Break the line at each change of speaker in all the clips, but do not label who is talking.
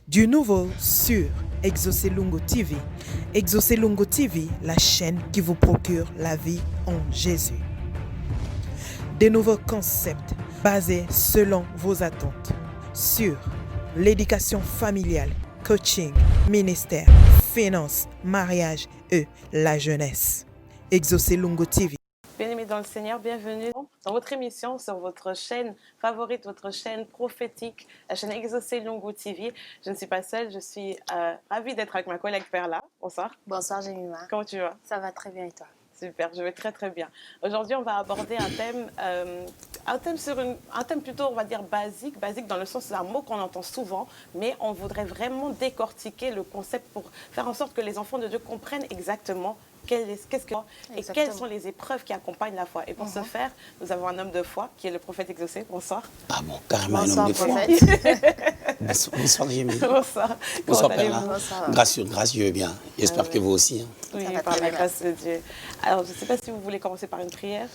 Du nouveau sur Exaucé Lungo TV. Exaucé Lungo TV, la chaîne qui vous procure la vie en Jésus. Des nouveaux concepts basés selon vos attentes sur l'éducation familiale, coaching, ministère, finances, mariage et la jeunesse. Exaucé Lungo TV.
Bien-aimés dans le Seigneur, bienvenue dans votre émission sur votre chaîne favorite, votre chaîne prophétique, la chaîne Exaucé Lungo TV. Je ne suis pas seule, je suis ravie d'être avec ma collègue Perla. Bonsoir.
Bonsoir Jemima.
Comment tu vas?
Ça va très bien et toi?
Super, je vais très très bien. Aujourd'hui, on va aborder un thème plutôt, on va dire, basique dans le sens, c'est un mot qu'on entend souvent, mais on voudrait vraiment décortiquer le concept pour faire en sorte que les enfants de Dieu comprennent exactement quelles sont les épreuves qui accompagnent la foi. Et pour ce faire, nous avons un homme de foi qui est le prophète Exaucé. Bonsoir.
Ah bon, carrément
Bonsoir,
un homme de foi. Bonsoir, Jérémy.
Bonsoir.
Bonsoir,
Comment allez-vous?
Perla.
Bonsoir.
Gracieux, bien. J'espère que vous aussi. Hein.
Oui,
Ça va
par
très
la
bien.
grâce de Dieu. Alors, je ne sais pas si vous voulez commencer par une prière.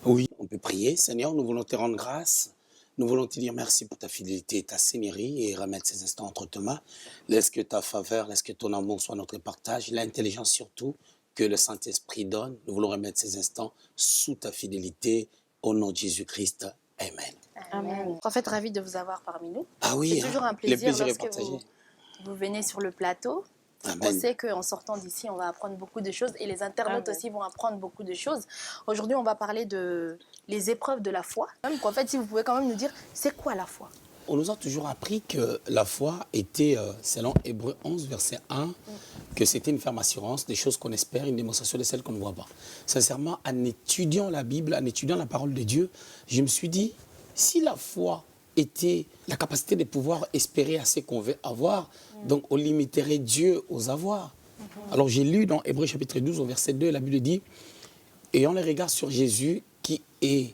Oui, on peut prier. Seigneur, nous voulons te rendre grâce. Nous voulons te dire merci pour ta fidélité et ta seigneurie et remettre ces instants entre tes mains. Laisse que ta faveur, laisse que ton amour soit notre partage, l'intelligence surtout que le Saint-Esprit donne. Nous voulons remettre ces instants sous ta fidélité au nom de Jésus-Christ. Amen.
Amen.
Prophète, ravi de vous avoir parmi nous.
Ah oui,
C'est toujours un
le
plaisir
plaisir est
lorsque
partagé.
vous venez sur le plateau. On
Amen.
sait qu'en sortant d'ici, on va apprendre beaucoup de choses et les internautes
Amen.
aussi vont apprendre beaucoup de choses. Aujourd'hui, on va parler de les épreuves de la foi. Prophète, si vous pouvez quand même nous dire, c'est quoi la foi?
On nous a toujours appris que la foi était, selon Hébreux 11, verset 1, que c'était une ferme assurance, des choses qu'on espère, une démonstration de celles qu'on ne voit pas. Sincèrement, en étudiant la Bible, en étudiant la parole de Dieu, je me suis dit, si la foi était la capacité de pouvoir espérer à ce qu'on veut avoir, donc on limiterait Dieu aux avoirs. Alors j'ai lu dans Hébreux chapitre 12, au verset 2, la Bible dit, ayant les regards sur Jésus, qui est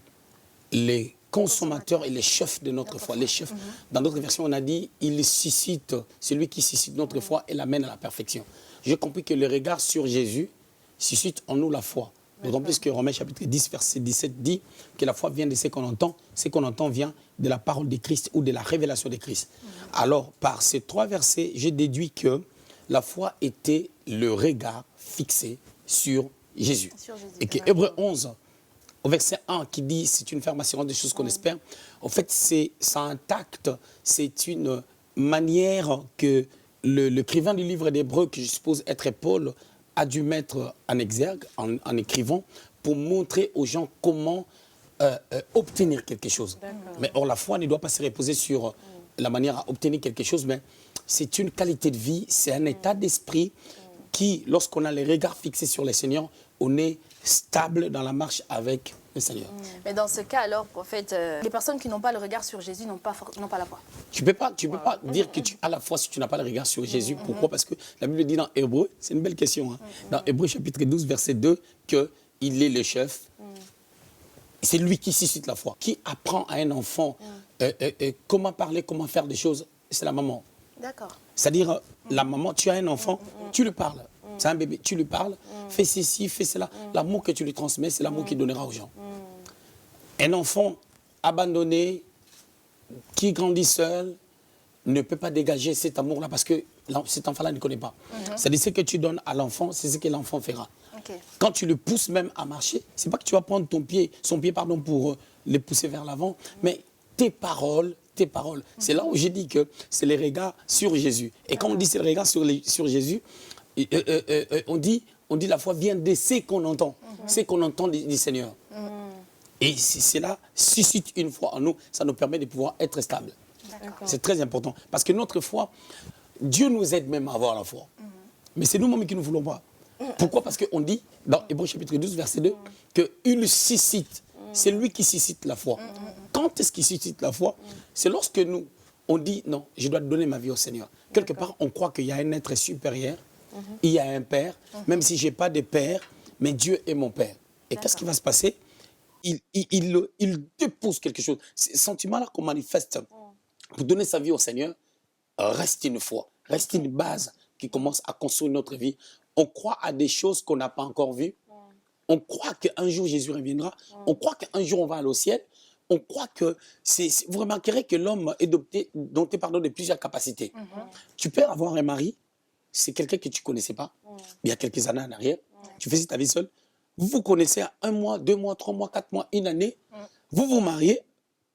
les consommateurs et les chefs de notre foi. Les chefs. Dans d'autres versions, on a dit, il suscite, celui qui suscite notre foi et l'amène à la perfection. J'ai compris que le regard sur Jésus suscite en nous la foi. D'autant plus que Romains chapitre 10, verset 17 dit que la foi vient de ce qu'on entend. Ce qu'on entend vient de la parole de Christ ou de la révélation de Christ. Alors, par ces trois versets, j'ai déduit que la foi était le regard fixé sur Jésus.
Sur Jésus.
Et que Hébreux 11, au verset 1, qui dit c'est une ferme assurance des choses qu'on espère, en fait, ça intacte, c'est une manière que l'écrivain du livre d'Hébreux, que je suppose être Paul, a dû mettre en exergue, en écrivant, pour montrer aux gens comment obtenir quelque chose. Mais or, la foi ne doit pas se reposer sur la manière à obtenir quelque chose, mais c'est une qualité de vie, c'est un état d'esprit qui, lorsqu'on a les regards fixés sur le Seigneur, on est stable dans la marche avec le Seigneur.
Mais dans ce cas, alors, prophète, les personnes qui n'ont pas le regard sur Jésus n'ont pas la foi.
Tu ne peux pas dire que tu as la foi si tu n'as pas le regard sur Jésus. Pourquoi? Parce que la Bible dit dans Hébreux, c'est une belle question, hein, dans Hébreux chapitre 12, verset 2, qu'il est le chef. C'est lui qui suscite la foi. Qui apprend à un enfant comment parler, comment faire des choses? C'est la maman.
D'accord.
C'est-à-dire, la maman, tu as un enfant, tu lui parles. C'est un bébé, tu lui parles, fais ceci, fais cela. L'amour que tu lui transmets, c'est l'amour qu'il donnera aux gens. Un enfant abandonné, qui grandit seul, ne peut pas dégager cet amour-là parce que cet enfant-là ne connaît pas. C'est-à-dire, ce que tu donnes à l'enfant, c'est ce que l'enfant fera.
Ok.
Quand tu le pousses même à marcher, c'est pas que tu vas prendre son pied pour le pousser vers l'avant, mais tes paroles. C'est là où j'ai dit que c'est les regards sur Jésus. Et quand on dit c'est le regard sur Jésus, on dit la foi vient de ce qu'on entend, ce qu'on entend du Seigneur. Et cela suscite une foi en nous, ça nous permet de pouvoir être stable. C'est très important. Parce que notre foi, Dieu nous aide même à avoir la foi. Mais c'est nous-mêmes qui ne voulons pas. Pourquoi? Parce qu'on dit, dans Hébreux chapitre 12, verset 2, qu'il suscite. C'est lui qui suscite la foi. Quand est-ce qu'il suscite la foi? C'est lorsque on dit, non, je dois donner ma vie au Seigneur. Quelque part, on croit qu'il y a un être supérieur, il y a un Père, même si je n'ai pas de Père, mais Dieu est mon Père. Et qu'est-ce qui va se passer? Il dépose quelque chose. Ce sentiment-là qu'on manifeste pour donner sa vie au Seigneur, reste une foi, reste une base qui commence à construire notre vie. On croit à des choses qu'on n'a pas encore vues. On croit qu'un jour Jésus reviendra. On croit qu'un jour on va aller au ciel. on croit que, vous remarquerez que l'homme est doté de plusieurs capacités. Tu peux avoir un mari, c'est quelqu'un que tu ne connaissais pas, il y a quelques années en arrière, tu faisais ta vie seule, vous vous connaissez à 1 mois, 2 mois, 3 mois, 4 mois, une année, vous vous mariez,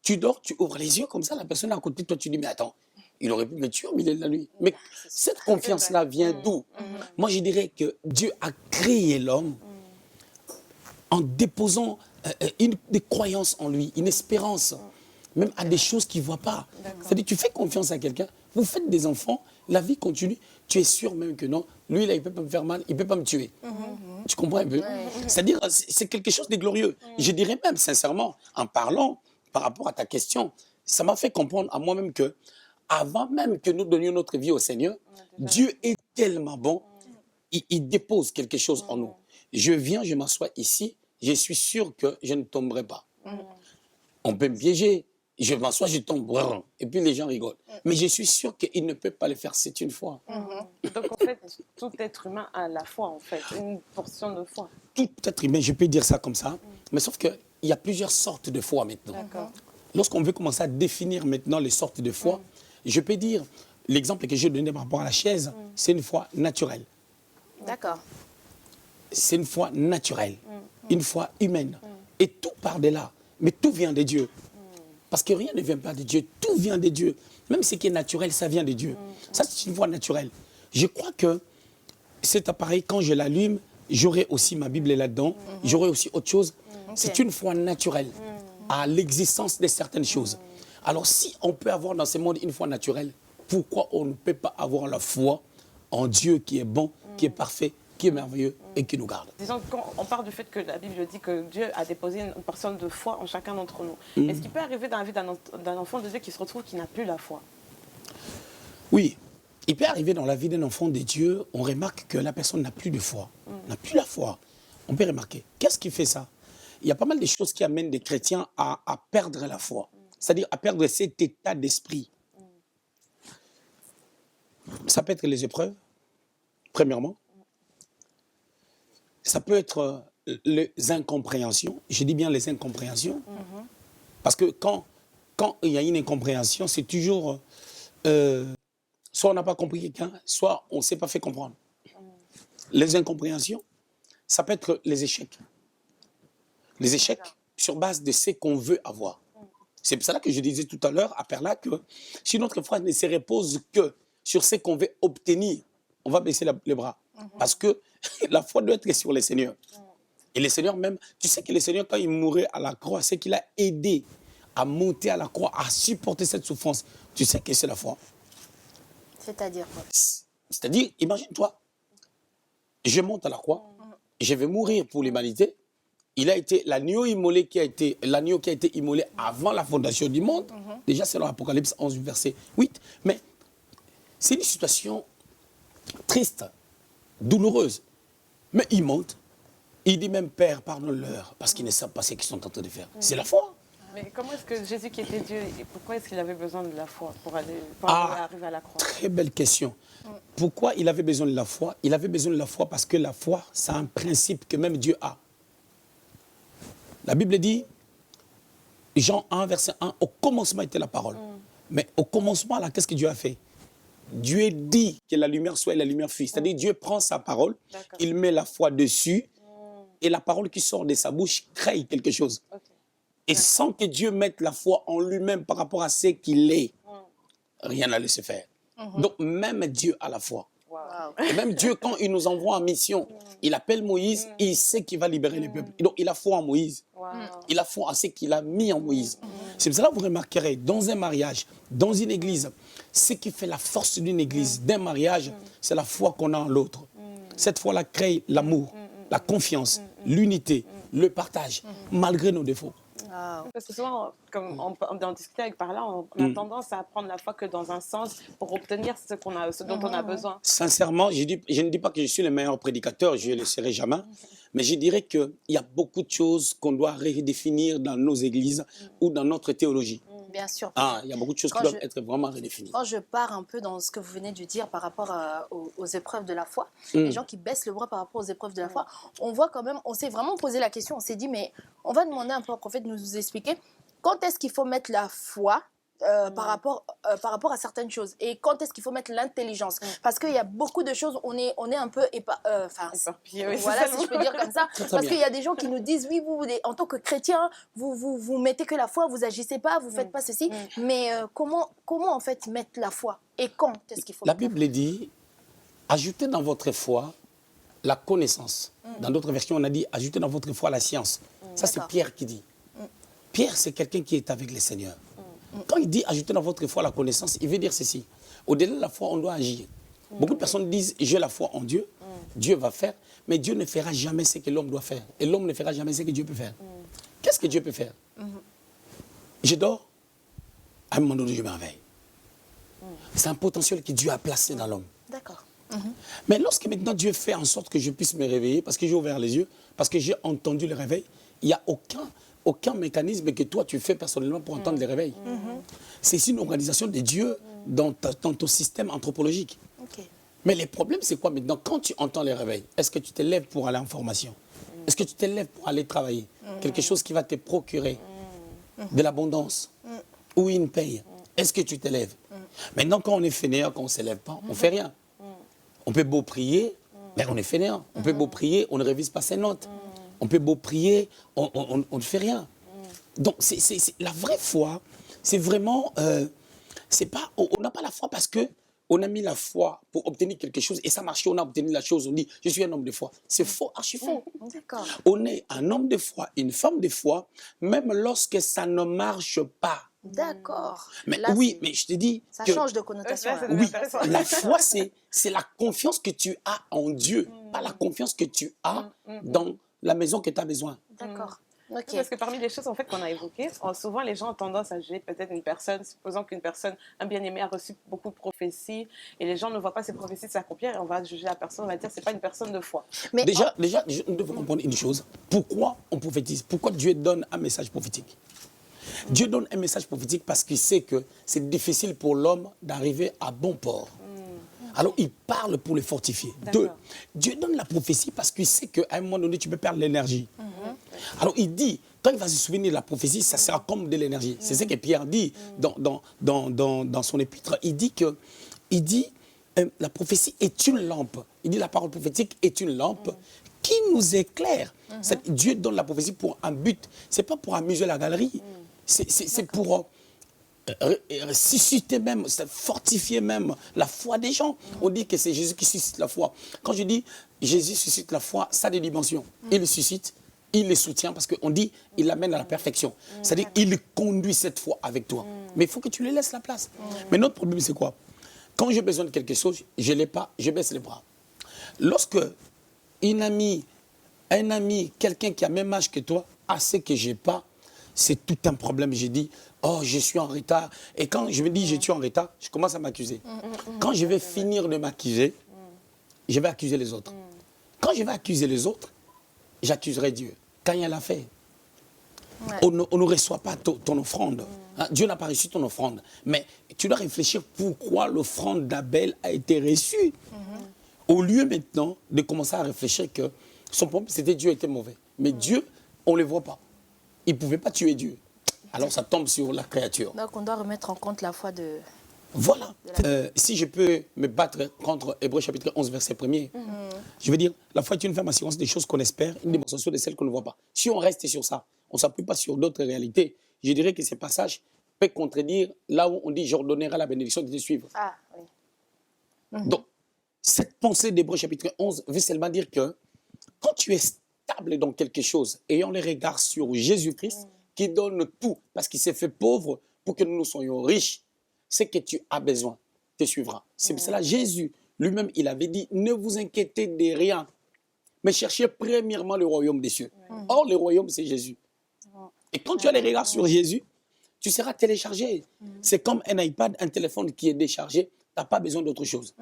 tu dors, tu ouvres les yeux comme ça, la personne à côté de toi, tu dis, mais attends, il aurait pu me tuer au milieu de la nuit. Mais cette confiance-là vient d'où? Moi, je dirais que Dieu a créé l'homme en déposant des croyances en lui, une espérance, même à des choses qu'il ne voit pas. C'est-à-dire, tu fais confiance à quelqu'un, vous faites des enfants, la vie continue, tu es sûr même que non, lui, là, il ne peut pas me faire mal, il ne peut pas me tuer. Tu comprends un peu? C'est-à-dire, c'est quelque chose de glorieux. Je dirais même, sincèrement, en parlant par rapport à ta question, ça m'a fait comprendre à moi-même que, avant même que nous donnions notre vie au Seigneur, Dieu est tellement bon, il dépose quelque chose en nous. Je viens, je m'assois ici, je suis sûr que je ne tomberai pas. On peut me piéger, je m'assois, je tombe, et puis les gens rigolent. Mais je suis sûr qu'il ne peut pas le faire, c'est une foi.
Donc en fait, tout être humain a la foi, en fait, une portion de foi.
Tout être humain, je peux dire ça comme ça, mais sauf qu'il y a plusieurs sortes de foi maintenant. Lorsqu'on veut commencer à définir maintenant les sortes de foi, je peux dire, l'exemple que j'ai donné par rapport à la chaise, c'est une foi naturelle.
D'accord.
C'est une foi naturelle, une foi humaine. Et tout part de là. Mais tout vient de Dieu. Parce que rien ne vient pas de Dieu. Tout vient de Dieu. Même ce qui est naturel, ça vient de Dieu. Ça, c'est une foi naturelle. Je crois que cet appareil, quand je l'allume, j'aurai aussi ma Bible là-dedans. J'aurai aussi autre chose. C'est une foi naturelle à l'existence de certaines choses. Alors, si on peut avoir dans ce monde une foi naturelle, pourquoi on ne peut pas avoir la foi en Dieu qui est bon, qui est parfait, qui est merveilleux et qui nous garde?
Disons, quand on parle du fait que la Bible dit que Dieu a déposé une portion de foi en chacun d'entre nous, est-ce qu'il peut arriver dans la vie d'un enfant de Dieu qui se retrouve qui n'a plus la foi?
Oui, il peut arriver dans la vie d'un enfant de Dieu, on remarque que la personne n'a plus de foi, n'a plus la foi. On peut remarquer. Qu'est-ce qui fait ça? Il y a pas mal de choses qui amènent des chrétiens à perdre la foi, c'est-à-dire à perdre cet état d'esprit. Ça peut être les épreuves, premièrement. Ça peut être les incompréhensions. Je dis bien les incompréhensions. Parce que quand il y a une incompréhension, c'est toujours... soit on n'a pas compris quelqu'un, soit on ne s'est pas fait comprendre. Les incompréhensions, ça peut être les échecs. Les échecs sur base de ce qu'on veut avoir. C'est pour cela que je disais tout à l'heure, à Perla, que si notre foi ne se repose que sur ce qu'on veut obtenir, on va baisser les bras. Parce que la foi doit être sur le Seigneur. Et le Seigneur même, tu sais que le Seigneur, quand il mourait à la croix, c'est qu'il a aidé à monter à la croix, à supporter cette souffrance. Tu sais que c'est la foi.
C'est-à-dire quoi?
C'est-à-dire, imagine-toi, je monte à la croix, je vais mourir pour l'humanité. Il a été l'agneau qui a été immolé avant la fondation du monde. Déjà, c'est dans l'Apocalypse 11, verset 8. Mais c'est une situation triste, douloureuse. Mais il monte. Il dit même, Père, pardonne-leur, parce qu'ils ne savent pas ce qu'ils sont en train de faire. C'est la foi.
Mais comment est-ce que Jésus qui était Dieu, pourquoi est-ce qu'il avait besoin de la foi pour arriver à la croix?
Très belle question. Pourquoi il avait besoin de la foi? Il avait besoin de la foi parce que la foi, c'est un principe que même Dieu a. La Bible dit, Jean 1, verset 1, au commencement était la parole. Mais au commencement, là, qu'est-ce que Dieu a fait? Dieu dit que la lumière soit et la lumière fut. C'est-à-dire, Dieu prend sa parole, il met la foi dessus, et la parole qui sort de sa bouche crée quelque chose. Et sans que Dieu mette la foi en lui-même par rapport à ce qu'il est, rien n'allait se faire. Donc, même Dieu a la foi. Et même Dieu, quand il nous envoie en mission, il appelle Moïse, il sait qu'il va libérer les peuples. Et donc, il a foi en Moïse. Il a foi en ce qu'il a mis en Moïse. C'est pour cela que vous remarquerez, dans un mariage, dans une église, ce qui fait la force d'une église, d'un mariage, c'est la foi qu'on a en l'autre. Cette foi-là crée l'amour, la confiance, l'unité, le partage, malgré nos défauts.
Parce que souvent, comme on en discutait avec Parla, on a tendance à prendre la foi que dans un sens pour obtenir ce dont on a besoin.
Sincèrement, je ne dis pas que je suis le meilleur prédicateur, je ne le serai jamais, mais je dirais qu'il y a beaucoup de choses qu'on doit redéfinir dans nos églises ou dans notre théologie.
Bien sûr.
Il y a beaucoup de choses qui doivent être vraiment redéfinies.
Quand je pars un peu dans ce que vous venez de dire par rapport aux épreuves de la foi, les gens qui baissent le bras par rapport aux épreuves de la foi, on voit quand même, on s'est vraiment posé la question, on s'est dit, mais on va demander un peu au prophète de nous expliquer quand est-ce qu'il faut mettre la foi par rapport à certaines choses et quand est-ce qu'il faut mettre l'intelligence, parce qu'il y a beaucoup de choses, on est un peu
Éparpillé, oui,
voilà, si je peux dire comme ça, parce qu'il y a des gens qui nous disent oui, vous en tant que chrétien, vous mettez que la foi, vous agissez pas, vous faites pas ceci, mais comment en fait mettre la foi et quand est-ce qu'il faut
La Bible dit ajoutez dans votre foi la connaissance. Dans d'autres versions, on a dit ajoutez dans votre foi la science. Ça, c'est Pierre qui dit. Pierre, c'est quelqu'un qui est avec le Seigneur. Quand il dit ajouter dans votre foi la connaissance, il veut dire ceci. Au-delà de la foi, on doit agir. Beaucoup de personnes disent j'ai la foi en Dieu, Dieu va faire, mais Dieu ne fera jamais ce que l'homme doit faire. Et l'homme ne fera jamais ce que Dieu peut faire. Qu'est-ce que Dieu peut faire? Je dors, à un moment donné, je me réveille. C'est un potentiel que Dieu a placé dans l'homme.
D'accord.
Mais lorsque maintenant Dieu fait en sorte que je puisse me réveiller, parce que j'ai ouvert les yeux, parce que j'ai entendu le réveil, il n'y a aucun mécanisme que toi tu fais personnellement pour entendre le réveil. C'est une organisation de Dieu dans ton système anthropologique.
Ok.
Mais le problème, c'est quoi maintenant? Quand tu entends les réveils, est-ce que tu te lèves pour aller en formation? Est-ce que tu te lèves pour aller travailler? Quelque chose qui va te procurer de l'abondance ou une paye. Est-ce que tu te lèves? Maintenant, quand on est fainéant, quand on ne se lève pas, on ne fait rien. On peut beau prier, mais on est fainéant. On peut beau prier, on ne révise pas ses notes. On peut beau prier, on ne fait rien. Donc, la vraie foi, c'est vraiment... on n'a pas la foi parce qu'on a mis la foi pour obtenir quelque chose et ça marche, on a obtenu la chose, on dit « je suis un homme de foi ». C'est faux, archi faux.
D'accord.
On est un homme de foi, une femme de foi, même lorsque ça ne marche pas.
D'accord.
Mais
Là,
oui, mais je te dis
ça
que...
change de connotation.
Là,
là.
Oui, la foi, c'est la confiance que tu as en Dieu, pas la confiance que tu as dans la maison que tu as besoin.
D'accord. Ok.
Parce que parmi les choses en fait qu'on a évoquées, souvent les gens ont tendance à juger peut-être une personne, supposant qu'une personne, un bien-aimé a reçu beaucoup de prophéties et les gens ne voient pas ces prophéties s'accomplir et on va juger la personne, on va dire c'est pas une personne de foi.
Mais
Déjà, nous devons comprendre une chose. Pourquoi on prophétise? Pourquoi Dieu donne un message prophétique? Dieu donne un message prophétique parce qu'il sait que c'est difficile pour l'homme d'arriver à bon port. Alors, il parle pour le fortifier. Deux, Dieu donne la prophétie parce qu'il sait qu'à un moment donné, tu peux perdre l'énergie. Alors, il dit, quand il va se souvenir de la prophétie, ça sera comme de l'énergie. C'est ce que Pierre dit dans son épître. Il dit, la prophétie est une lampe. Il dit, la parole prophétique est une lampe qui nous éclaire. Dieu donne la prophétie pour un but. Ce n'est pas pour amuser la galerie. C'est pour... susciter même, fortifier même la foi des gens. On dit que c'est Jésus qui suscite la foi. Quand je dis Jésus suscite la foi, ça a des dimensions. Il le suscite, il les soutient parce qu'on dit il l'amène à la perfection. C'est-à-dire il conduit cette foi avec toi. Mais il faut que tu lui laisses la place. Mais notre problème c'est quoi? Quand j'ai besoin de quelque chose, je ne l'ai pas, je baisse les bras. Lorsque un ami, quelqu'un qui a le même âge que toi, a ce que je n'ai pas, c'est tout un problème. J'ai dit, oh, je suis en retard. Et quand je me dis, je suis en retard, je commence à m'accuser. Quand je vais finir de m'accuser, je vais accuser les autres. Quand je vais accuser les autres, j'accuserai Dieu. Quand il l'a fait, on ne reçoit pas ton offrande. Hein, Dieu n'a pas reçu ton offrande. Mais tu dois réfléchir pourquoi l'offrande d'Abel a été reçue. Au lieu maintenant de commencer à réfléchir que son problème, c'était Dieu était mauvais. Mais Dieu, on ne le voit pas. Il ne pouvait pas tuer Dieu. Alors ça tombe sur la créature.
Donc on doit remettre en compte la foi de...
Voilà. Si je peux me battre contre Hébreux chapitre 11, verset 1er, je veux dire, la foi est une ferme assurance des choses qu'on espère, une démonstration de celles qu'on ne voit pas. Si on reste sur ça, on ne s'appuie pas sur d'autres réalités, je dirais que ces passages peuvent contredire là où on dit « j'ordonnerai la bénédiction de te suivre ».
Ah, oui.
Donc, cette pensée d'Hébreux chapitre 11 veut seulement dire que quand tu es stable dans quelque chose, ayant les regards sur Jésus-Christ, qui donne tout, parce qu'il s'est fait pauvre pour que nous soyons riches, ce que tu as besoin te suivra. C'est pour cela Jésus lui-même, il avait dit, ne vous inquiétez de rien, mais cherchez premièrement le royaume des cieux. Or, le royaume, c'est Jésus. Et quand tu as les regards sur Jésus, tu seras téléchargé. C'est comme un iPad, un téléphone qui est déchargé, tu n'as pas besoin d'autre chose,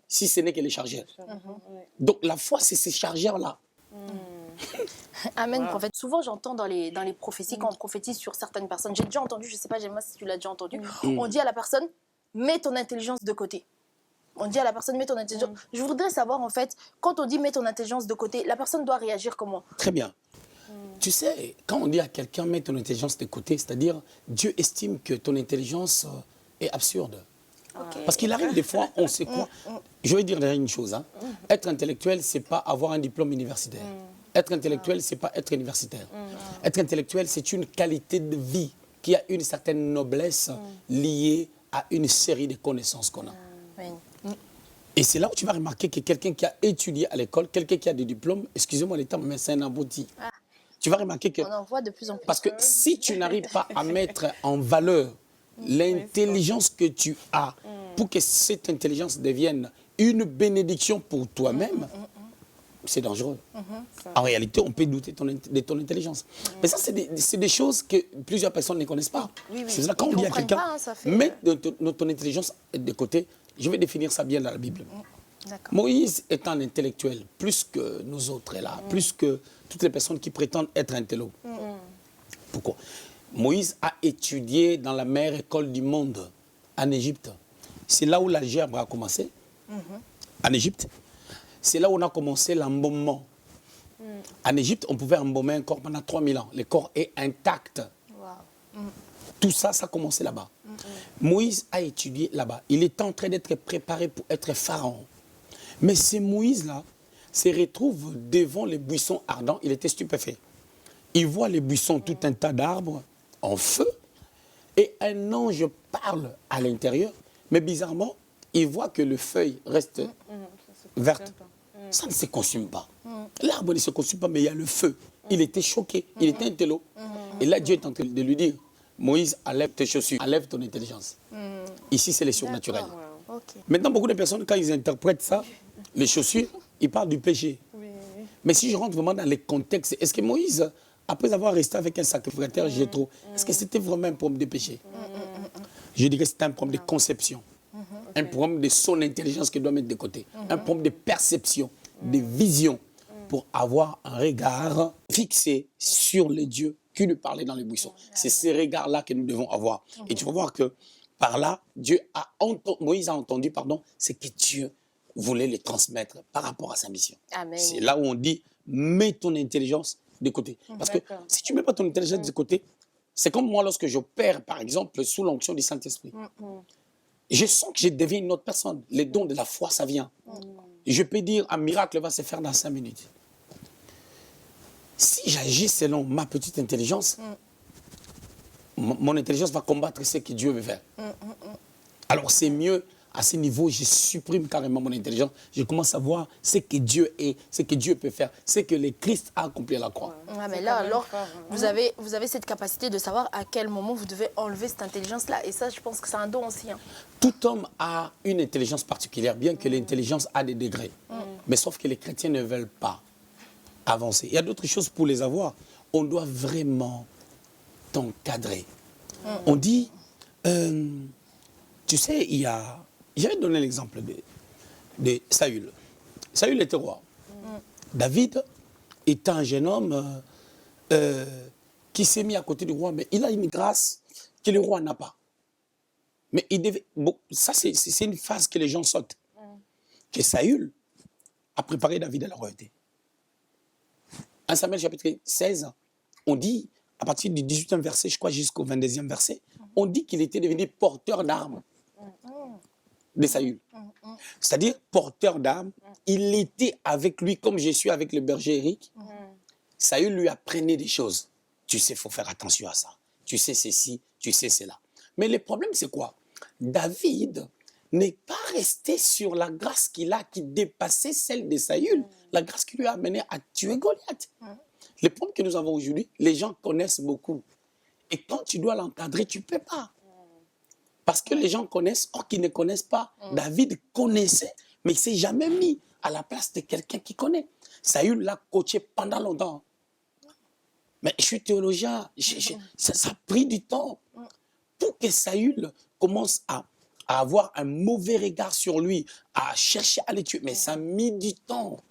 si ce n'est que les chargeurs. Donc, la foi, c'est ces chargeurs-là.
Amen, prophète. Souvent, j'entends dans les prophéties, quand on prophétise sur certaines personnes, j'ai déjà entendu, je ne sais pas, j'aime pas si tu l'as déjà entendu, on dit à la personne, mets ton intelligence de côté. On dit à la personne, mets ton intelligence. Je voudrais savoir, en fait, quand on dit mets ton intelligence de côté, la personne doit réagir comment?
Très bien. Tu sais, quand on dit à quelqu'un, mets ton intelligence de côté, c'est-à-dire, Dieu estime que ton intelligence est absurde. Parce qu'il arrive des fois, on sait quoi. Je vais dire déjà une chose. Hein. Être intellectuel, c'est pas avoir un diplôme universitaire. Être intellectuel, c'est pas être universitaire. Être intellectuel, c'est une qualité de vie qui a une certaine noblesse liée à une série de connaissances qu'on a. Et c'est là où tu vas remarquer que quelqu'un qui a étudié à l'école, quelqu'un qui a des diplômes, excusez-moi les termes, mais c'est un abouti. Tu vas remarquer que...
On en voit de plus en plus.
Parce que si tu n'arrives pas à mettre en valeur l'intelligence que tu as pour que cette intelligence devienne une bénédiction pour toi-même, c'est dangereux. En réalité, on peut douter de ton intelligence. Mais ça, c'est des choses que plusieurs personnes ne connaissent pas. C'est ça, quand on dit à quelqu'un, mets ton intelligence de côté, je vais définir ça bien dans la Bible. Moïse est un intellectuel, plus que nous autres, là, plus que toutes les personnes qui prétendent être intello. Pourquoi? Moïse a étudié dans la meilleure école du monde, en Égypte. C'est là où l'algèbre a commencé, en Égypte. C'est là où on a commencé l'embaumement. En Égypte, on pouvait embaumer un corps pendant 3000 ans. Le corps est intact. Tout ça, ça a commencé là-bas. Moïse a étudié là-bas. Il est en train d'être préparé pour être pharaon. Mais ce Moïse-là se retrouve devant les buissons ardents. Il était stupéfait. Il voit les buissons, tout un tas d'arbres en feu. Et un ange parle à l'intérieur. Mais bizarrement, il voit que les feuilles restent vertes. Ça ne se consume pas. L'arbre ne se consume pas, mais il y a le feu. Il était choqué. Il était intello. Et là, Dieu est en train de lui dire, Moïse, enlève tes chaussures, enlève ton intelligence. Ici, c'est les surnaturels. Maintenant, beaucoup de personnes, quand ils interprètent ça, les chaussures, ils parlent du péché. Mais si je rentre vraiment dans les contextes, est-ce que Moïse, après avoir resté avec un sacrificateur Jéthro, est-ce que c'était vraiment un problème de péché? Je dirais que c'était un problème de conception. Un problème de son intelligence qui doit mettre de côté. Un problème de perception, de vision, pour avoir un regard fixé sur les dieux qui lui parlaient dans les buissons. C'est ces regards-là que nous devons avoir. Et tu vas voir que par là, Moïse a entendu, ce que Dieu voulait les transmettre par rapport à sa mission. C'est là où on dit, mets ton intelligence de côté. Parce que si tu ne mets pas ton intelligence de côté, c'est comme moi lorsque j'opère, par exemple, sous l'onction du Saint-Esprit. Je sens que je deviens une autre personne. Les dons de la foi, ça vient. Je peux dire, un miracle va se faire dans 5 minutes. Si j'agis selon ma petite intelligence, mon intelligence va combattre ce que Dieu veut faire. Alors c'est mieux, à ce niveau, je supprime carrément mon intelligence. Je commence à voir ce que Dieu est, ce que Dieu peut faire, ce que le Christ a accompli à la croix.
Mais là, alors, vous avez cette capacité de savoir à quel moment vous devez enlever cette intelligence-là. Et ça, je pense que c'est un don aussi.
Tout homme a une intelligence particulière, bien que l'intelligence a des degrés. Mais sauf que les chrétiens ne veulent pas avancer. Il y a d'autres choses pour les avoir. On doit vraiment t'encadrer. On dit, tu sais, je vais donner l'exemple de Saül. Saül était roi. David est un jeune homme qui s'est mis à côté du roi, mais il a une grâce que le roi n'a pas. Mais il devait, ça, c'est une phase que les gens sautent. Que Saül a préparé David à la royauté. 1 Samuel chapitre 16, on dit, à partir du 18e verset, je crois jusqu'au 22e verset, on dit qu'il était devenu porteur d'armes de Saül. C'est-à-dire porteur d'armes, il était avec lui comme je suis avec le berger Eric. Saül lui apprenait des choses. Tu sais, il faut faire attention à ça. Tu sais ceci, tu sais cela. Mais le problème, c'est quoi? David n'est pas resté sur la grâce qu'il a qui dépassait celle de Saül. La grâce qui lui a amené à tuer Goliath. Le problème que nous avons aujourd'hui, les gens connaissent beaucoup. Et quand tu dois l'encadrer, tu ne peux pas. Parce que les gens connaissent, or qu'ils ne connaissent pas. David connaissait, mais il ne s'est jamais mis à la place de quelqu'un qui connaît. Saül l'a coaché pendant longtemps. Mais je suis théologien, ça a pris du temps pour que Saül commence à avoir un mauvais regard sur lui, à chercher à le tuer. Mais ça a mis du temps.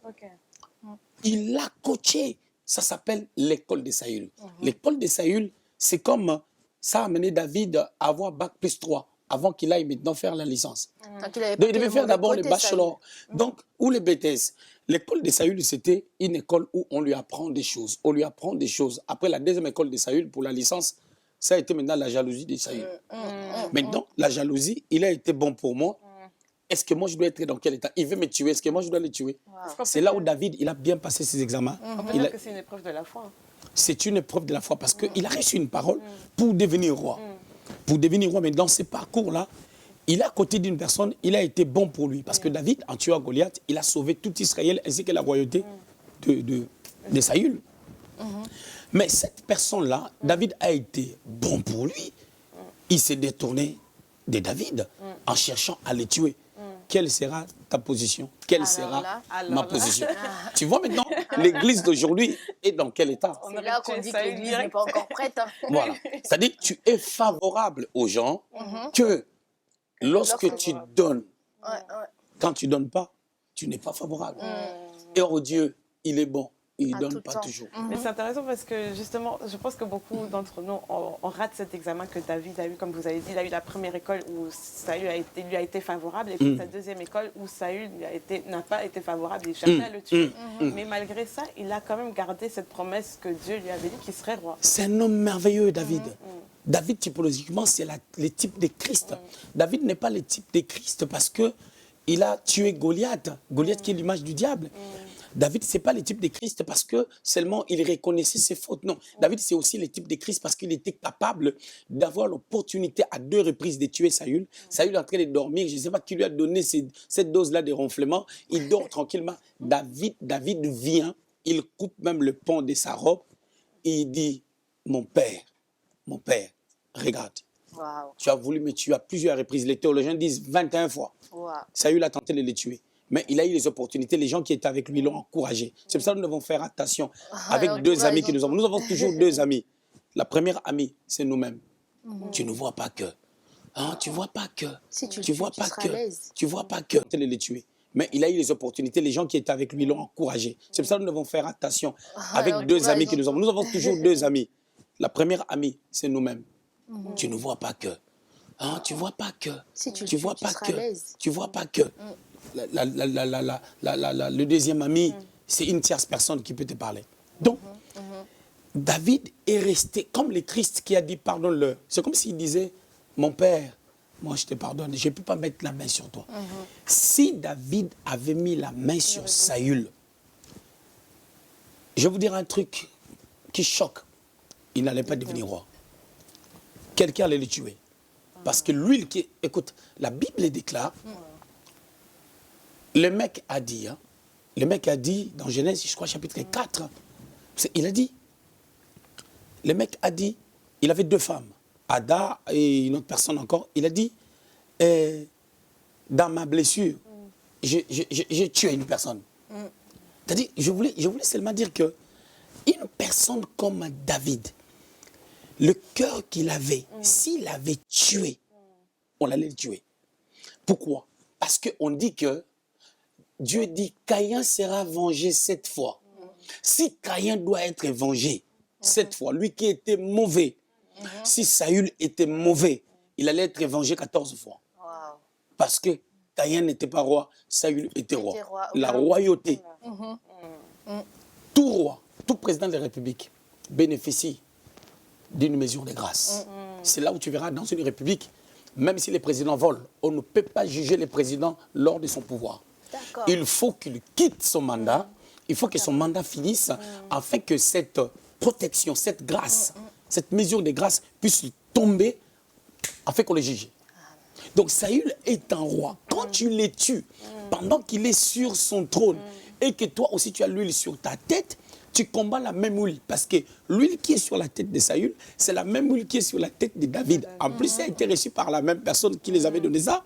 Il l'a coaché. Ça s'appelle l'école de Saül. L'école de Saül, c'est comme ça a amené David à avoir bac plus 3 avant qu'il aille maintenant faire la licence. Donc il devait faire d'abord le bachelor, donc, ou le BTS. L'école de Saül, c'était une école où on lui apprend des choses. On lui apprend des choses. Après la deuxième école de Saül, pour la licence, ça a été maintenant la jalousie de Saül. Maintenant, la jalousie, il a été bon pour moi. Est-ce que moi, je dois être dans quel état? Il veut me tuer. Est-ce que moi, je dois le tuer? C'est là où David, il a bien passé ses examens.
On peut dire que c'est une épreuve de la foi.
C'est une épreuve de la foi parce qu'il a reçu une parole pour devenir roi. Pour devenir roi, mais dans ce parcours-là, il est à côté d'une personne, il a été bon pour lui. Parce que David, en tuant Goliath, il a sauvé tout Israël ainsi que la royauté de Saül. Mais cette personne-là, David a été bon pour lui. Il s'est détourné de David en cherchant à le tuer. Quelle sera ta position? Quelle sera ma position? Tu vois maintenant, l'église d'aujourd'hui est dans quel état?
C'est là qu'on dit que l'église n'est pas encore prête. Hein.
Voilà. C'est-à-dire que tu es favorable aux gens que lorsque tu donnes, quand tu ne donnes pas, tu n'es pas favorable. Et oh Dieu, il est bon. Il ne donne pas toujours.
Mais c'est intéressant parce que justement, je pense que beaucoup d'entre nous, on rate cet examen que David a eu, comme vous avez dit. Il a eu la première école où Saül lui a été favorable et puis sa deuxième école où Saül n'a pas été favorable. Il cherchait à le tuer. Mais malgré ça, il a quand même gardé cette promesse que Dieu lui avait dit qu'il serait roi.
C'est un homme merveilleux, David. David, typologiquement, c'est le type de Christ. David n'est pas le type de Christ parce qu'il a tué Goliath. Goliath qui est l'image du diable. David, ce n'est pas le type de Christ parce que seulement il reconnaissait ses fautes. Non, David, c'est aussi le type de Christ parce qu'il était capable d'avoir l'opportunité à 2 reprises de tuer Saül. Saül est en train de dormir. Je ne sais pas qui lui a donné cette dose-là de ronflement. Il dort tranquillement. David vient, il coupe même le pan de sa robe et il dit, mon père, regarde.
Wow.
Tu as voulu me tuer à plusieurs reprises. Les théologiens disent 21 fois.
Wow.
Saül a tenté de le tuer. Mais il a eu les opportunités, les gens qui étaient avec lui l'ont encouragé. C'est pour ça que nous devons faire attention avec 2 amis que nous avons. Nous avons toujours 2 amis. La première amie, c'est nous-mêmes. Tu ne vois pas que. Hein, tu ne vois pas que.
Si
tu vois pas que. Tu vois pas que. Il les tuer. Mais il a eu les opportunités, les gens qui étaient avec lui l'ont encouragé. C'est pour ça que nous devons faire attention avec 2 amis que nous avons. Nous avons toujours 2 amis. La première amie, c'est nous-mêmes. Tu ne vois pas que. Hein, tu vois pas que.
Si
tu vois pas que. Tu vois pas que.
Mm.
Le deuxième ami, c'est une tierce personne qui peut te parler. Donc, David est resté comme le Christ qui a dit pardonne-le. C'est comme s'il disait, mon père, moi je te pardonne, je ne peux pas mettre la main sur toi. Si David avait mis la main sur Saül, je vais vous dire un truc qui choque. Il n'allait pas devenir roi. Quelqu'un allait le tuer. Parce que l'huile qui... Écoute, la Bible déclare... Le mec a dit, dans Genèse, je crois, chapitre 4, il a dit, le mec a dit, il avait 2 femmes, Ada et une autre personne encore, il a dit, dans ma blessure, j'ai tué une personne. C'est-à-dire, je voulais seulement dire que une personne comme David, le cœur qu'il avait, s'il avait tué, on allait le tuer. Pourquoi? Parce qu'on dit que Dieu dit, Caïn sera vengé 7 fois. Si Caïn doit être vengé 7 fois, lui qui était mauvais, si Saül était mauvais, il allait être vengé 14 fois.
Wow.
Parce que Caïn n'était pas roi, Saül était roi. La royauté. Tout roi, tout président de la République bénéficie d'une mesure de grâce. C'est là où tu verras dans une république, même si les présidents volent, on ne peut pas juger les présidents lors de son pouvoir. Il faut qu'il quitte son mandat, il faut que son mandat finisse afin que cette protection, cette grâce, cette mesure de grâce puisse tomber afin qu'on le juge. Donc Saül est un roi. Quand tu le tues, pendant qu'il est sur son trône et que toi aussi tu as l'huile sur ta tête, tu combats la même huile. Parce que l'huile qui est sur la tête de Saül, c'est la même huile qui est sur la tête de David. En plus, ça a été reçu par la même personne qui les avait donné ça.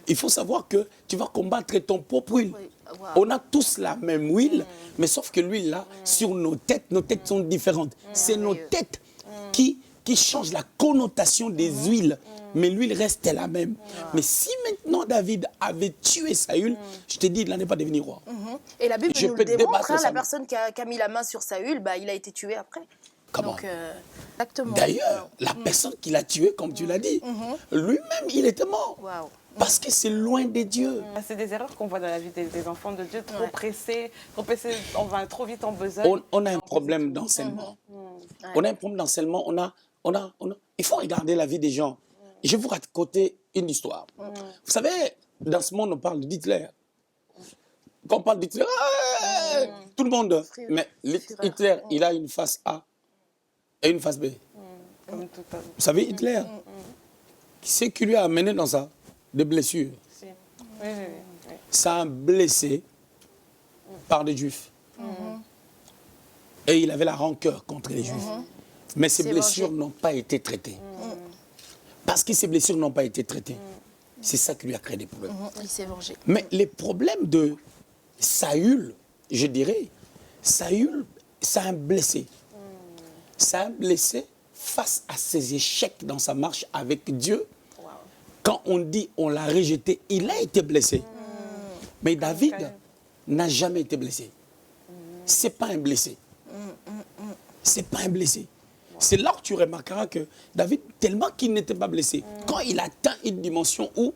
Il faut savoir que tu vas combattre ton propre huile. Wow. On a tous la même huile, mais sauf que l'huile là, sur nos têtes sont différentes. C'est nos têtes qui changent la connotation des huiles. Mais l'huile reste la même. Mais si maintenant David avait tué Saül, je te dis, il n'en est pas devenu roi.
Et la Bible nous le démontre, la personne qui a mis la main sur Saül, bah, il a été tué après.
Comment?
Exactement.
D'ailleurs, la personne qui l'a tué, comme tu l'as dit, lui-même, il était mort.
Wow.
Parce que c'est loin de Dieu.
C'est des erreurs qu'on voit dans la vie des enfants de Dieu, trop pressés, on va trop vite en besogne.
On a un problème d'enseignement. On a un problème d'enseignement. Il faut regarder la vie des gens. Je vais vous raconter une histoire. Vous savez, dans ce monde, on parle d'Hitler. Quand on parle d'Hitler, tout le monde. Mais Hitler, il a une face A et une face B. Vous savez, Hitler, c'est qui lui a amené dans ça? Des blessures. Ça a blessé par des Juifs. Et il avait la rancœur contre les Juifs. Mais ces blessures n'ont pas été traitées. Parce que ces blessures n'ont pas été traitées. C'est ça qui lui a créé des problèmes.
Il s'est vengé.
Mais les problèmes de Saül, je dirais, Saül, ça a un blessé. Ça a un blessé face à ses échecs dans sa marche avec Dieu. Quand on dit on l'a rejeté, il a été blessé. Mais David n'a jamais été blessé. Ce n'est pas un blessé. C'est pas un blessé. C'est là que tu remarqueras que David, tellement qu'il n'était pas blessé, quand il atteint une dimension où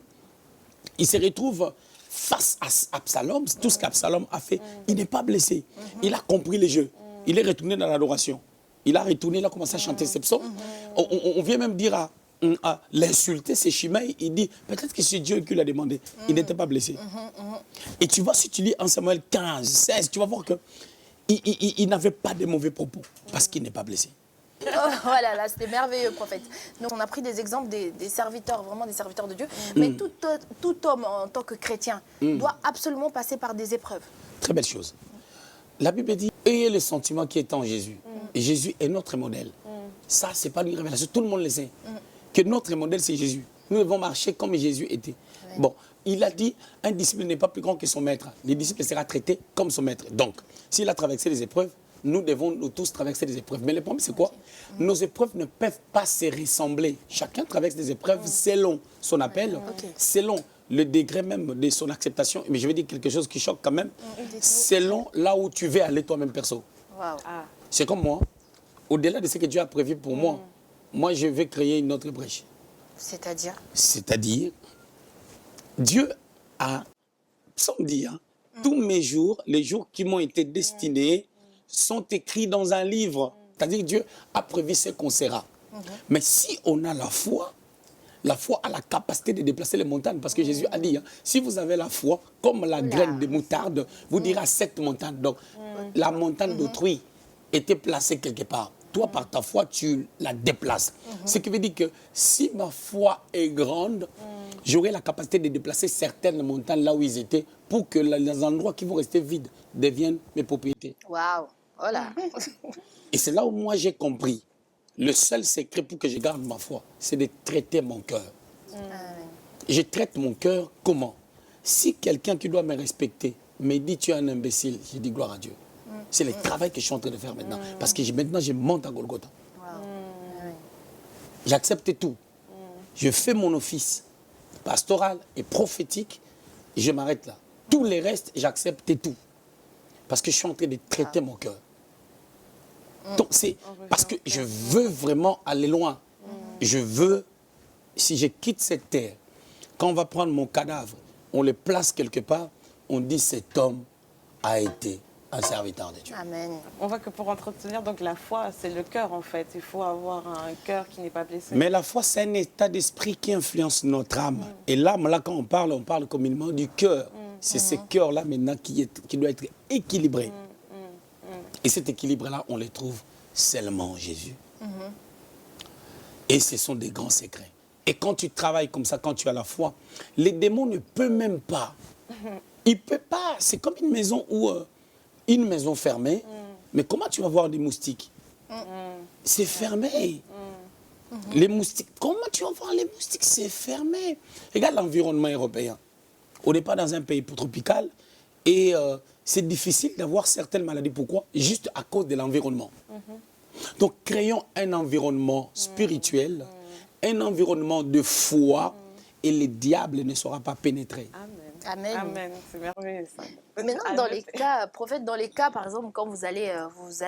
il se retrouve face à Absalom, tout ce qu'Absalom a fait, il n'est pas blessé. Il a compris les jeux. Il est retourné dans l'adoration. Il a retourné, il a commencé à chanter ses psaumes. On vient même dire à l'insulter, c'est Shimei, il dit, peut-être que c'est Dieu qui l'a demandé. Il n'était pas blessé. Et tu vois, si tu lis en Samuel 15, 16, tu vas voir que il n'avait pas de mauvais propos, parce qu'il n'est pas blessé.
Oh, voilà, là, c'était merveilleux, prophète. Donc, on a pris des exemples des serviteurs, vraiment des serviteurs de Dieu. Mais tout homme, en tant que chrétien, doit absolument passer par des épreuves.
Très belle chose. La Bible dit, ayez le sentiment qui est en Jésus. Et Jésus est notre modèle. Ça, ce n'est pas une révélation. Tout le monde le sait. Que notre modèle, c'est Jésus. Nous devons marcher comme Jésus était. Oui. Bon, il a dit, un disciple n'est pas plus grand que son maître. Le disciple sera traité comme son maître. Donc, s'il a traversé les épreuves, nous devons nous tous traverser les épreuves. Mais le problème, c'est quoi? Nos épreuves ne peuvent pas se ressembler. Chacun traverse des épreuves selon son appel, selon le degré même de son acceptation. Mais je vais dire quelque chose qui choque quand même. Selon là où tu veux aller toi-même perso.
Wow.
C'est comme moi. Au-delà de ce que Dieu a prévu pour moi, moi, je vais créer une autre brèche.
C'est-à-dire?
C'est-à-dire, Dieu a, sans dire, tous mes jours, les jours qui m'ont été destinés, sont écrits dans un livre. C'est-à-dire que Dieu a prévu ce qu'on sera. Mais si on a la foi a la capacité de déplacer les montagnes. Parce que Jésus a dit, si vous avez la foi, comme la graine de moutarde, vous direz à cette montagne. Donc, la montagne d'autrui était placée quelque part. Toi, par ta foi, tu la déplaces. Ce qui veut dire que si ma foi est grande, j'aurai la capacité de déplacer certaines montagnes là où ils étaient pour que les endroits qui vont rester vides deviennent mes propriétés.
Waouh! Oh là!
Et c'est là où moi j'ai compris. Le seul secret pour que je garde ma foi, c'est de traiter mon cœur. Je traite mon cœur comment? Si quelqu'un qui doit me respecter me dit tu es un imbécile, je dis gloire à Dieu. C'est le travail que je suis en train de faire maintenant. Parce que maintenant, je monte à Golgotha. J'accepte tout. Je fais mon office pastoral et prophétique et je m'arrête là. Tous les restes, j'accepte tout. Parce que je suis en train de traiter mon cœur. Donc, c'est parce que je veux vraiment aller loin. Je veux, si je quitte cette terre, quand on va prendre mon cadavre, on le place quelque part, on dit cet homme a été un serviteur de Dieu.
Amen.
On voit que pour entretenir donc la foi, c'est le cœur en fait. Il faut avoir un cœur qui n'est pas blessé.
Mais la foi, c'est un état d'esprit qui influence notre âme. Et l'âme, là, quand on parle communément du cœur. C'est ce cœur-là maintenant qui doit être équilibré. Et cet équilibre-là, on le trouve seulement en Jésus. Et ce sont des grands secrets. Et quand tu travailles comme ça, quand tu as la foi, les démons ne peuvent même pas. Ils ne peuvent pas. C'est comme une maison où... une maison fermée, mais comment tu vas voir des moustiques? C'est fermé. Les moustiques, comment tu vas voir les moustiques? C'est fermé. Regarde l'environnement européen. On n'est pas dans un pays tropical et c'est difficile d'avoir certaines maladies. Pourquoi? Juste à cause de l'environnement. Donc, créons un environnement spirituel, un environnement de foi et le diable ne sera pas pénétré.
Amen.
Amen. C'est merveilleux ça.
Maintenant, dans les cas, prophète, dans les cas, par exemple, quand vous allez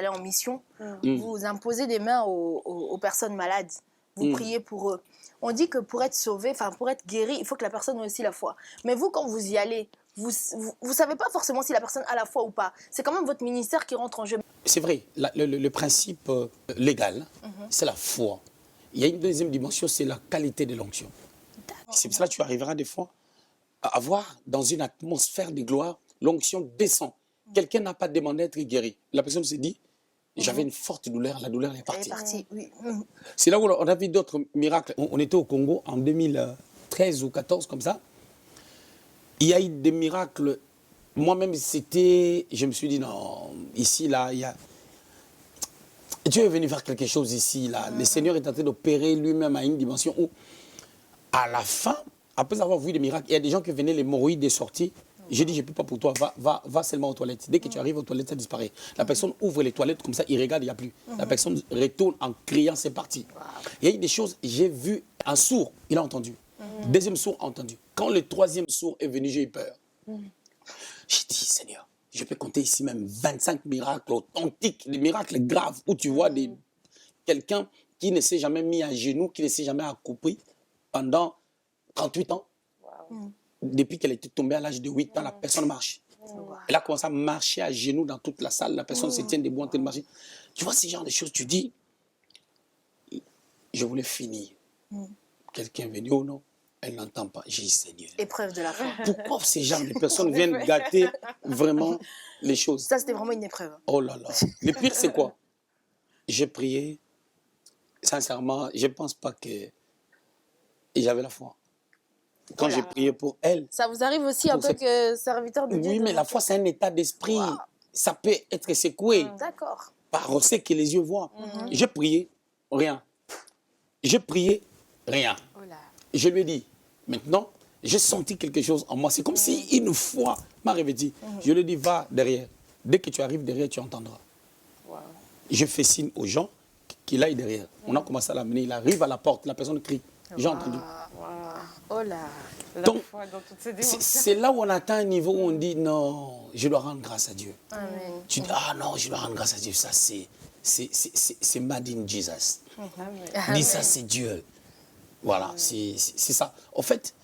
en mission, vous imposez des mains aux personnes malades. vous priez pour eux. On dit que pour être sauvé, enfin pour être guéri, il faut que la personne ait aussi la foi. Mais vous, quand vous y allez, vous savez pas forcément si la personne a la foi ou pas. C'est quand même votre ministère qui rentre en jeu.
C'est vrai, le principe légal, c'est la foi. Il y a une deuxième dimension, c'est la qualité de l'onction. C'est pour cela que tu arriveras des fois à avoir dans une atmosphère de gloire, l'onction descend. Quelqu'un n'a pas demandé d'être guéri. La personne se dit, j'avais une forte douleur, la douleur est partie.
Oui.
C'est là où on a vu d'autres miracles. On était au Congo en 2013 ou 2014, comme ça. Il y a eu des miracles. Moi-même, je me suis dit, non, ici, là, il y a... Dieu est venu faire quelque chose ici, là. Le Seigneur est en train d'opérer lui-même à une dimension où, à la fin, après avoir vu des miracles, il y a des gens qui venaient, les hémorroïdes des sorties. J'ai dit, je ne peux pas pour toi, va seulement aux toilettes. Dès que tu arrives aux toilettes, ça disparaît. La personne ouvre les toilettes comme ça, il regarde, il n'y a plus. La personne retourne en criant, c'est parti. Il y a eu des choses, j'ai vu un sourd, il a entendu. Deuxième sourd a entendu. Quand le troisième sourd est venu, j'ai eu peur. J'ai dit, Seigneur, je peux compter ici même 25 miracles authentiques, des miracles graves, où tu vois quelqu'un qui ne s'est jamais mis à genoux, qui ne s'est jamais accroupi pendant 38 ans. Depuis qu'elle était tombée à l'âge de 8 ans, la personne marche. Elle a commencé à marcher à genoux dans toute la salle. La personne se tient debout en train de marcher. Tu vois ce genre de choses, tu dis, je voulais finir. Quelqu'un est venu, oh non, elle n'entend pas. J'ai dit, Seigneur.
Épreuve de la foi.
Pourquoi ces gens de personnes viennent gâter vraiment les choses?
Ça, c'était vraiment une épreuve.
Oh là là. Le pire, c'est quoi? J'ai prié. Sincèrement, je ne pense pas que j'avais la foi. Quand j'ai prié pour elle.
Ça vous arrive aussi en tant que serviteur de Dieu?
Oui, mais la foi, c'est un état d'esprit. Wow. Ça peut être secoué.
D'accord.
Par ce que les yeux voient. J'ai prié, rien. J'ai prié, rien. Je lui ai dit, maintenant, j'ai senti quelque chose en moi. C'est comme si une foi m'a revêtu. Je lui ai dit, va derrière. Dès que tu arrives derrière, tu entendras. Je fais signe aux gens qu'il aille derrière. On a commencé à l'amener. Il arrive à la porte. La personne crie. J'ai entendu.
Oh là.
Donc, c'est là où on atteint un niveau où on dit, non, je dois rendre grâce à Dieu.
Amen.
Tu dis, ah non, je dois rendre grâce à Dieu. Ça, c'est made in Jesus. Dis ça, c'est Dieu. Voilà, c'est ça. En fait,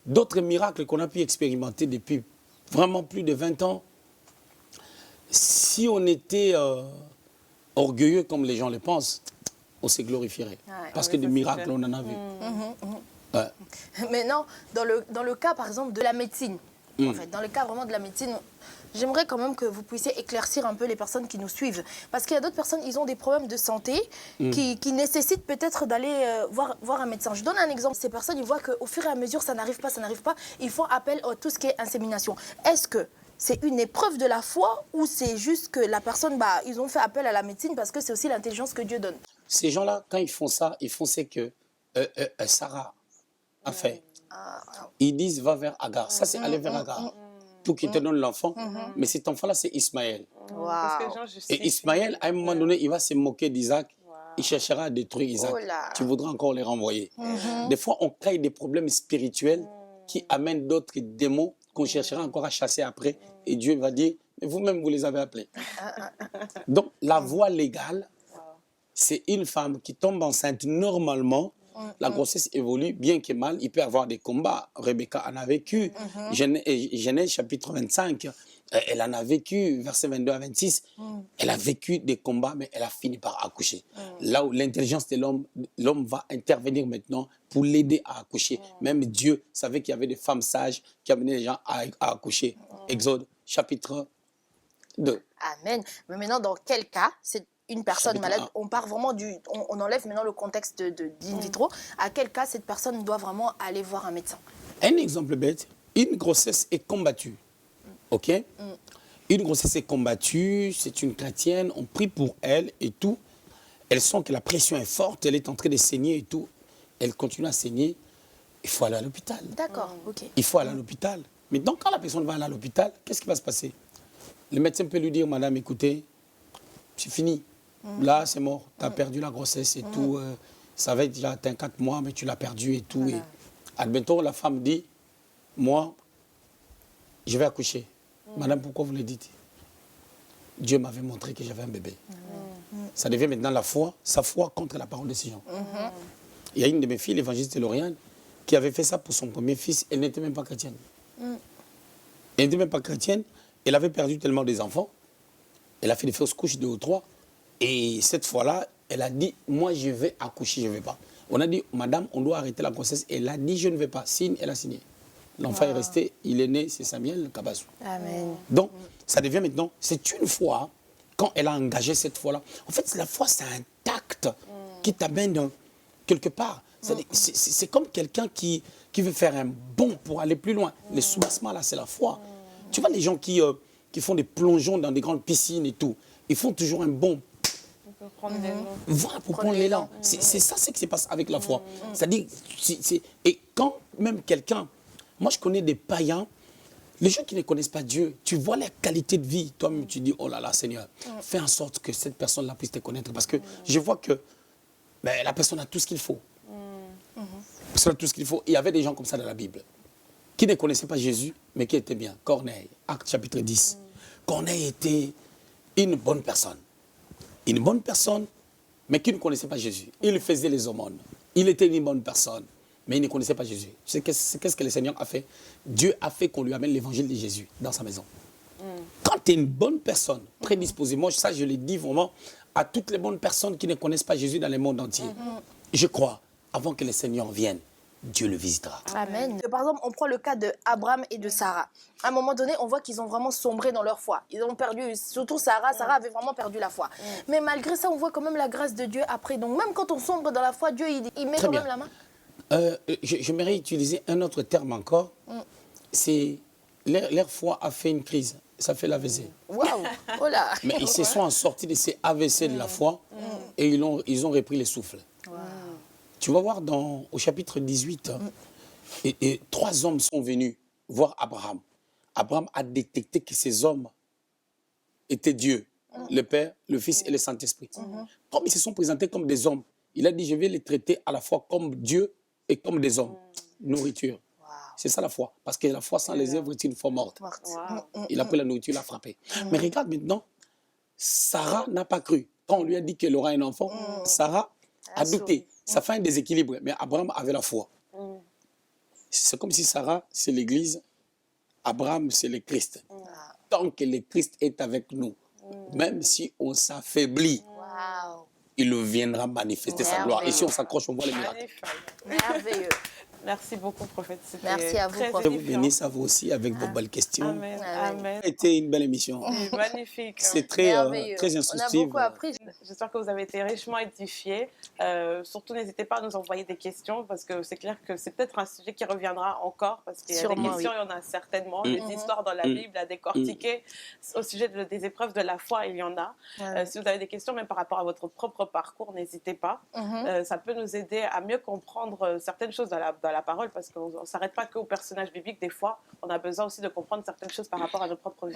d'autres miracles qu'on a pu expérimenter depuis vraiment plus de 20 ans, si on était orgueilleux comme les gens le pensent, on se glorifierait. Parce que des miracles, on en a vu.
Maintenant, dans le cas, par exemple, de la médecine, en fait, dans le cas vraiment de la médecine, j'aimerais quand même que vous puissiez éclaircir un peu les personnes qui nous suivent. Parce qu'il y a d'autres personnes, ils ont des problèmes de santé qui nécessitent peut-être d'aller voir un médecin. Je donne un exemple. Ces personnes, ils voient qu'au fur et à mesure, ça n'arrive pas. Ils font appel à tout ce qui est insémination. Est-ce que c'est une épreuve de la foi ou c'est juste que la personne, ils ont fait appel à la médecine parce que c'est aussi l'intelligence que Dieu donne?
Ces gens-là, quand ils font ça, ils font ce que Sarah a fait. Ils disent, va vers Agar. Ça, c'est aller vers Agar. Pour qu'il te donne l'enfant. Mais cet enfant-là, c'est Ismaël. Et Ismaël, à un moment donné, il va se moquer d'Isaac. Il cherchera à détruire Isaac. Tu voudras encore les renvoyer. Des fois, on crée des problèmes spirituels qui amènent d'autres démons qu'on cherchera encore à chasser après. Et Dieu va dire, mais vous-même, vous les avez appelés. Donc, la voie légale, c'est une femme qui tombe enceinte normalement. La grossesse évolue, bien que mal, il peut y avoir des combats. Rebecca en a vécu. Genèse chapitre 25, elle en a vécu, versets 22 à 26. Elle a vécu des combats, mais elle a fini par accoucher. Là où l'intelligence de l'homme va intervenir maintenant pour l'aider à accoucher. Même Dieu savait qu'il y avait des femmes sages qui amenaient les gens à accoucher. Exode chapitre 2.
Amen. Mais maintenant, dans quel cas c'est une personne malade, on part vraiment on enlève maintenant le contexte d'in vitro. À quel cas cette personne doit vraiment aller voir un médecin?
Un exemple bête, une grossesse est combattue. Ok? Une grossesse est combattue, c'est une chrétienne, on prie pour elle et tout. Elle sent que la pression est forte, elle est en train de saigner et tout. Elle continue à saigner, il faut aller à l'hôpital.
D'accord, ok.
Il faut aller à l'hôpital. Mais donc quand la personne va aller à l'hôpital, qu'est-ce qui va se passer? Le médecin peut lui dire, madame, écoutez, c'est fini. Là, c'est mort. Tu as perdu la grossesse et tout. Ça va être déjà atteint 4 mois, mais tu l'as perdu et tout. Voilà. Et admettons, la femme dit, moi, je vais accoucher. Madame, pourquoi vous le dites? Dieu m'avait montré que j'avais un bébé. Ça devient maintenant la foi, sa foi contre la parole de ces gens. Il y a une de mes filles, l'évangéliste Lauriane, qui avait fait ça pour son premier fils. Elle n'était même pas chrétienne. Elle n'était même pas chrétienne. Elle avait perdu tellement des enfants. Elle a fait des fausses couches 2 ou 3. Et cette fois-là, elle a dit, moi, je vais accoucher, je ne vais pas. On a dit, madame, on doit arrêter la grossesse. Elle a dit, je ne vais pas. Signe, elle a signé. L'enfant est resté, il est né, c'est Samuel Kabassou.
Amen.
Donc, ça devient maintenant, c'est une foi, quand elle a engagé cette foi-là. En fait, la foi, c'est un tact qui t'amène quelque part. C'est comme quelqu'un qui veut faire un bond pour aller plus loin. Les soubassements, là, c'est la foi. Tu vois, les gens qui font des plongeons dans des grandes piscines et tout, ils font toujours un bond.
Pour prendre l'élan.
Voilà, pour prendre l'élan. C'est ça, c'est ce qui se passe avec la foi. C'est-à-dire, et quand même quelqu'un, moi je connais des païens, les gens qui ne connaissent pas Dieu, tu vois la qualité de vie, toi-même tu dis, oh là là Seigneur, fais en sorte que cette personne-là puisse te connaître, parce que je vois que la personne a tout ce qu'il faut. La personne a tout ce qu'il faut. Et il y avait des gens comme ça dans la Bible, qui ne connaissaient pas Jésus, mais qui étaient bien. Corneille, Acte chapitre 10. Corneille était une bonne personne. Une bonne personne, mais qui ne connaissait pas Jésus. Il faisait les aumônes. Il était une bonne personne, mais il ne connaissait pas Jésus. Qu'est-ce que le Seigneur a fait? Dieu a fait qu'on lui amène l'évangile de Jésus dans sa maison. Quand tu es une bonne personne, prédisposée, moi ça je le dis vraiment à toutes les bonnes personnes qui ne connaissent pas Jésus dans le monde entier. Je crois, avant que le Seigneur vienne, Dieu le visitera.
Amen. Par exemple, on prend le cas de Abraham et de Sarah. À un moment donné, on voit qu'ils ont vraiment sombré dans leur foi. Ils ont perdu, surtout Sarah. Sarah avait vraiment perdu la foi. Mais malgré ça, on voit quand même la grâce de Dieu après. Donc même quand on sombre dans la foi, Dieu, il met
Très
quand
bien.
même la main.
J'aimerais utiliser un autre terme encore. C'est leur foi a fait une crise. Ça fait l'AVC.
Waouh. Oh là.
Mais ils se sont sortis de ces AVC de la foi et ils ont repris le souffle. Tu vas voir au chapitre 18, et 3 hommes sont venus voir Abraham. Abraham a détecté que ces hommes étaient Dieu, le Père, le Fils et le Saint-Esprit. Comme ils se sont présentés comme des hommes, il a dit, je vais les traiter à la fois comme Dieu et comme des hommes. Nourriture. C'est ça la foi. Parce que la foi sans les œuvres est une foi morte. Il a pris la nourriture, il a frappé. Mais regarde maintenant, Sarah n'a pas cru. Quand on lui a dit qu'elle aura un enfant, Sarah a douté. Ça fait un déséquilibre. Mais Abraham avait la foi. C'est comme si Sarah, c'est l'Église, Abraham, c'est le Christ. Tant que le Christ est avec nous, même si on s'affaiblit, il viendra manifester sa gloire. Et si on s'accroche, on voit les miracles.
Merveilleux.
Merci beaucoup, prophète. C'était
Merci à vous,
très
prophète.
Vous
édifiant.
bénisse à vous aussi avec vos belles questions.
Amen. Amen.
C'était une belle émission.
Oui, magnifique.
C'est très
Merveilleux.
très
On a
instructif.
beaucoup appris.
J'espère que vous avez été richement édifiés. Surtout, n'hésitez pas à nous envoyer des questions parce que c'est clair que c'est peut-être un sujet qui reviendra encore parce qu'il y a des
Sûrement,
questions, il y en a certainement. Des histoires dans la Bible à décortiquer. Au sujet des épreuves de la foi, il y en a. Si vous avez des questions, même par rapport à votre propre parcours, n'hésitez pas. Ça peut nous aider à mieux comprendre certaines choses dans la parole parce qu'on ne s'arrête pas qu'aux personnages bibliques. Des fois, on a besoin aussi de comprendre certaines choses par rapport à notre propre vie.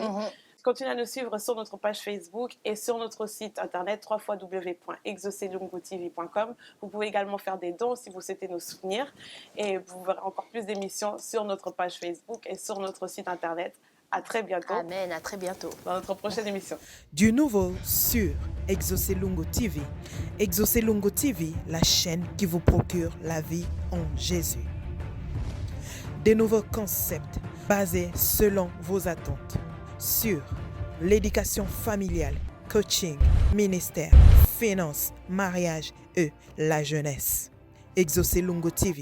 Continuez à nous suivre sur notre page Facebook et sur notre site internet www.exocelungotv.com. Vous pouvez également faire des dons si vous souhaitez nous soutenir et vous verrez encore plus d'émissions sur notre page Facebook et sur notre site internet. À très bientôt
Amen. À très bientôt.
dans notre prochaine émission.
Du nouveau sur Exocelungo TV. Exocelungo TV, la chaîne qui vous procure la vie en Jésus. Des nouveaux concepts basés selon vos attentes sur l'éducation familiale, coaching, ministère, finances, mariage et la jeunesse. Exocelungo TV.